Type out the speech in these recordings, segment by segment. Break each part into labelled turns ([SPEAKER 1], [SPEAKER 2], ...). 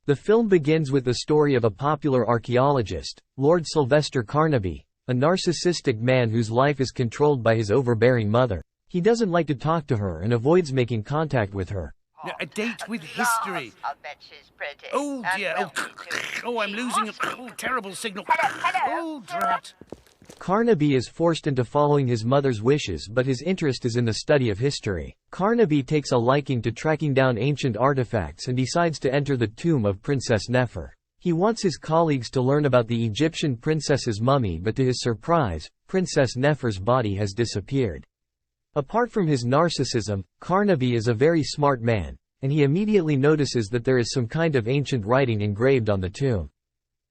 [SPEAKER 1] The film begins with the story of a popular archaeologist, Lord Sylvester Carnaby, a narcissistic man whose life is controlled by his overbearing mother. He doesn't like to talk to her and avoids making contact with her.
[SPEAKER 2] A date with history.
[SPEAKER 3] I'll bet she's pretty.
[SPEAKER 2] Oh dear. Oh, I'm losing a terrible signal. Oh, drat.
[SPEAKER 1] Carnaby is forced into following his mother's wishes, but his interest is in the study of history. Carnaby takes a liking to tracking down ancient artifacts and decides to enter the tomb of Princess Nefer. He wants his colleagues to learn about the Egyptian princess's mummy, but to his surprise, Princess Nefer's body has disappeared. Apart from his narcissism, Carnaby is a very smart man, and he immediately notices that there is some kind of ancient writing engraved on the tomb.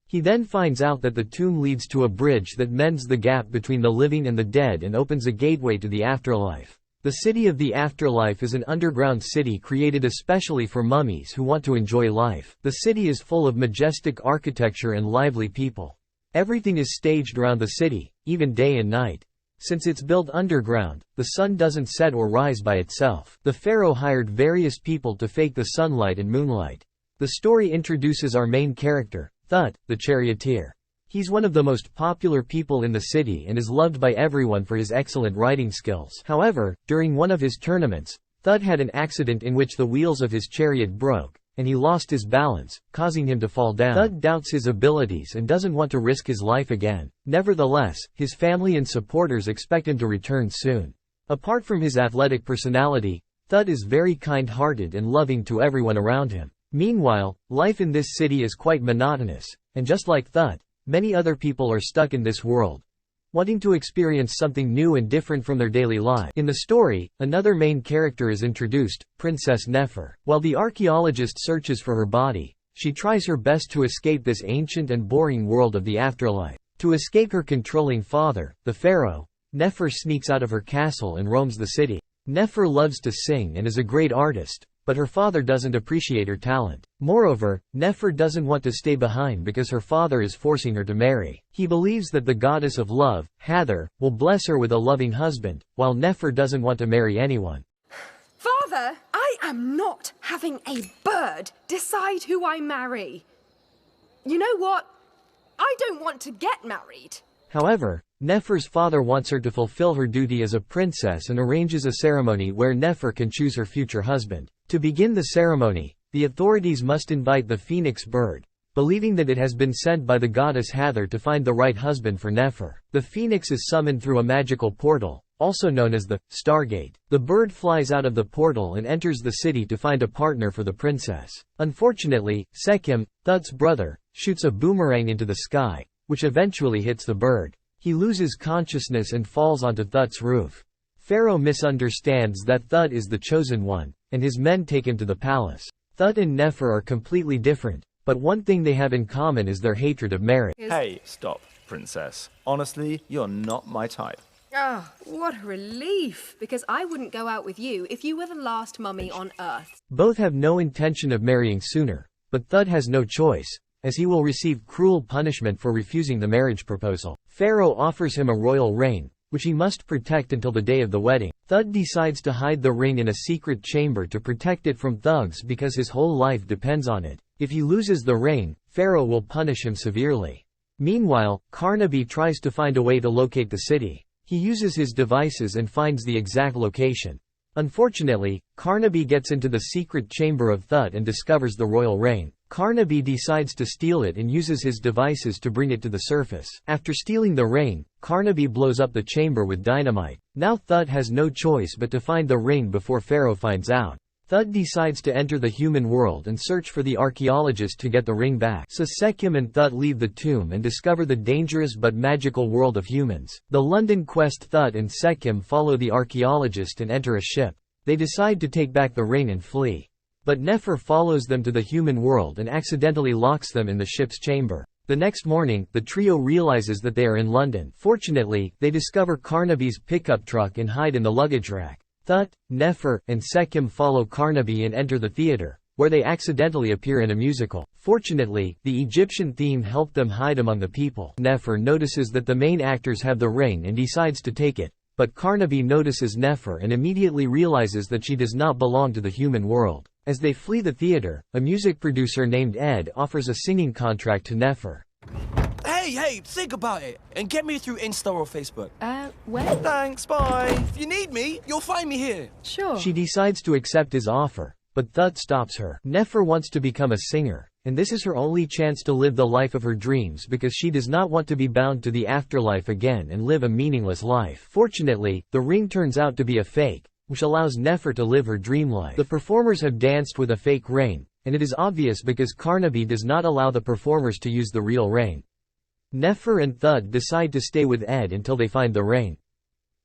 [SPEAKER 1] He then finds out that the tomb leads to a bridge that mends the gap between the living and the dead and opens a gateway to the afterlife. The city of the afterlife is an underground city created especially for mummies who want to enjoy life. The city is full of majestic architecture and lively people. Everything is staged around the city, even day and night. Since it's built underground, the sun doesn't set or rise by itself. The pharaoh hired various people to fake the sunlight and moonlight. The story introduces our main character, Thut, the charioteer. He's one of the most popular people in the city and is loved by everyone for his excellent riding skills. However, during one of his tournaments, Thut had an accident in which the wheels of his chariot broke, and he lost his balance, causing him to fall down. Thut doubts his abilities and doesn't want to risk his life again. Nevertheless, his family and supporters expect him to return soon. Apart from his athletic personality, Thut is very kind-hearted and loving to everyone around him. Meanwhile, life in this city is quite monotonous, and just like Thut, many other people are stuck in this world, wanting to experience something new and different from their daily life. In the story, another main character is introduced, Princess Nefer. While the archaeologist searches for her body, she tries her best to escape this ancient and boring world of the afterlife. To escape her controlling father, the pharaoh, Nefer sneaks out of her castle and roams the city. Nefer loves to sing and is a great artist, but her father doesn't appreciate her talent. Moreover, Nefer doesn't want to stay behind because her father is forcing her to marry. He believes that the goddess of love, Hathor, will bless her with a loving husband, while Nefer doesn't want to marry anyone.
[SPEAKER 4] Father, I am not having a bird decide who I marry. You know what? I don't want to get married.
[SPEAKER 1] However, Nefer's father wants her to fulfill her duty as a princess and arranges a ceremony where Nefer can choose her future husband. To begin the ceremony, the authorities must invite the phoenix bird, believing that it has been sent by the goddess Hathor to find the right husband for Nefer. The phoenix is summoned through a magical portal, also known as the Stargate. The bird flies out of the portal and enters the city to find a partner for the princess. Unfortunately, Sekhem, Thut's brother, shoots a boomerang into the sky, which eventually hits the bird. He loses consciousness and falls onto Thut's roof. Pharaoh misunderstands that Thut is the chosen one, and his men take him to the palace. Thut and Nefer are completely different, but one thing they have in common is their hatred of marriage.
[SPEAKER 5] Hey, stop, princess. Honestly, you're not my type.
[SPEAKER 4] Oh, what a relief, because I wouldn't go out with you if you were the last mummy on Earth.
[SPEAKER 1] Both have no intention of marrying sooner, but Thut has no choice, as he will receive cruel punishment for refusing the marriage proposal. Pharaoh offers him a royal ring, which he must protect until the day of the wedding. Thut decides to hide the ring in a secret chamber to protect it from thugs because his whole life depends on it. If he loses the ring, Pharaoh will punish him severely. Meanwhile, Carnaby tries to find a way to locate the city. He uses his devices and finds the exact location. Unfortunately, Carnaby gets into the secret chamber of Thut and discovers the royal ring. Carnaby decides to steal it and uses his devices to bring it to the surface. After stealing the ring, Carnaby blows up the chamber with dynamite. Now Thut has no choice but to find the ring before Pharaoh finds out. Thut decides to enter the human world and search for the archaeologist to get the ring back. So Sekhem and Thut leave the tomb and discover the dangerous but magical world of humans. The London quest. Thut and Sekhem follow the archaeologist and enter a ship. They decide to take back the ring and flee. But Nefer follows them to the human world and accidentally locks them in the ship's chamber. The next morning, the trio realizes that they are in London. Fortunately, they discover Carnaby's pickup truck and hide in the luggage rack. Thut, Nefer, and Sekhem follow Carnaby and enter the theater, where they accidentally appear in a musical. Fortunately, the Egyptian theme helped them hide among the people. Nefer notices that the main actors have the ring and decides to take it, but Carnaby notices Nefer and immediately realizes that she does not belong to the human world. As they flee the theater, a music producer named Ed offers a singing contract to Nefer.
[SPEAKER 3] Hey, think about it, and get me through Insta or Facebook.
[SPEAKER 4] Where?
[SPEAKER 5] Thanks, bye.
[SPEAKER 3] If you need me, you'll find me here.
[SPEAKER 4] Sure.
[SPEAKER 1] She decides to accept his offer, but Thud stops her. Nefer wants to become a singer, and this is her only chance to live the life of her dreams because she does not want to be bound to the afterlife again and live a meaningless life. Fortunately, the ring turns out to be a fake, which allows Nefer to live her dream life. The performers have danced with a fake ring, and it is obvious because Carnaby does not allow the performers to use the real ring. Nefer and Thud decide to stay with Ed until they find the ring.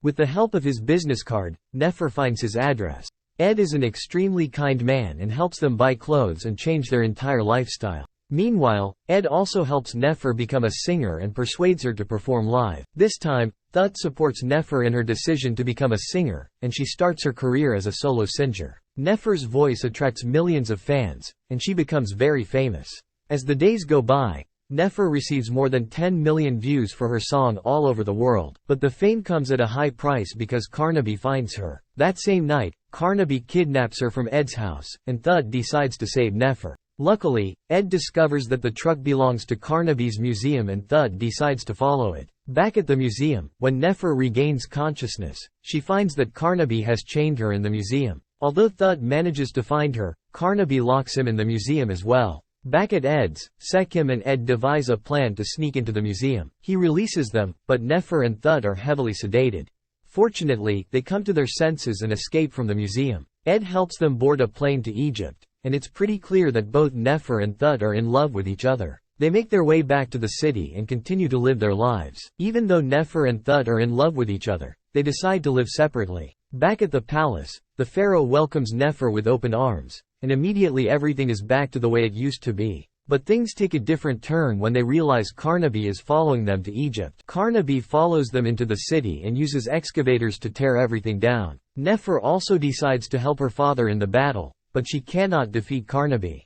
[SPEAKER 1] With the help of his business card, Nefer finds his address. Ed is an extremely kind man and helps them buy clothes and change their entire lifestyle. Meanwhile, Ed also helps Nefer become a singer and persuades her to perform live. This time, Thud supports Nefer in her decision to become a singer, and she starts her career as a solo singer. Nefer's voice attracts millions of fans, and she becomes very famous. As the days go by, Nefer receives more than 10 million views for her song all over the world, but the fame comes at a high price because Carnaby finds her. That same night, Carnaby kidnaps her from Ed's house, and Thud decides to save Nefer. Luckily, Ed discovers that the truck belongs to Carnaby's museum and Thud decides to follow it. Back at the museum, when Nefer regains consciousness, she finds that Carnaby has chained her in the museum. Although Thud manages to find her, Carnaby locks him in the museum as well. Back at Ed's, Sekim and Ed devise a plan to sneak into the museum. He releases them, but Nefer and Thud are heavily sedated. Fortunately, they come to their senses and escape from the museum. Ed helps them board a plane to Egypt, and it's pretty clear that both Nefer and Thud are in love with each other. They make their way back to the city and continue to live their lives. Even though Nefer and Thud are in love with each other, they decide to live separately. Back at the palace, the pharaoh welcomes Nefer with open arms, and immediately everything is back to the way it used to be. But things take a different turn when they realize Carnaby is following them to Egypt. Carnaby follows them into the city and uses excavators to tear everything down. Nefer also decides to help her father in the battle, but she cannot defeat Carnaby.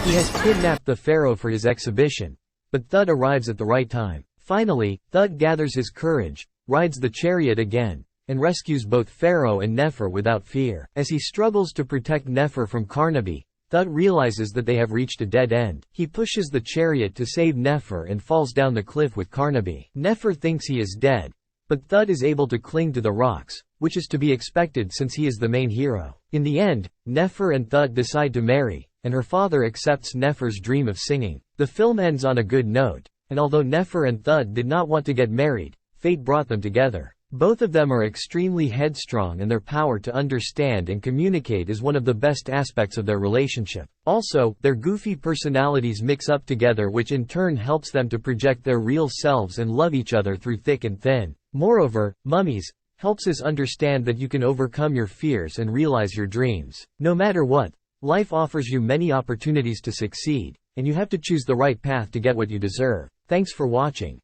[SPEAKER 1] He has kidnapped the pharaoh for his exhibition, but Thud arrives at the right time. Finally, Thud gathers his courage, rides the chariot again, and rescues both Pharaoh and Nefer without fear. As he struggles to protect Nefer from Carnaby, Thud realizes that they have reached a dead end. He pushes the chariot to save Nefer and falls down the cliff with Carnaby. Nefer thinks he is dead, but Thud is able to cling to the rocks, which is to be expected since he is the main hero. In the end, Nefer and Thud decide to marry, and her father accepts Nefer's dream of singing. The film ends on a good note, and although Nefer and Thud did not want to get married, fate brought them together. Both of them are extremely headstrong and their power to understand and communicate is one of the best aspects of their relationship. Also, their goofy personalities mix up together which in turn helps them to project their real selves and love each other through thick and thin. Moreover, Mummies helps us understand that you can overcome your fears and realize your dreams. No matter what, life offers you many opportunities to succeed, and you have to choose the right path to get what you deserve. Thanks for watching.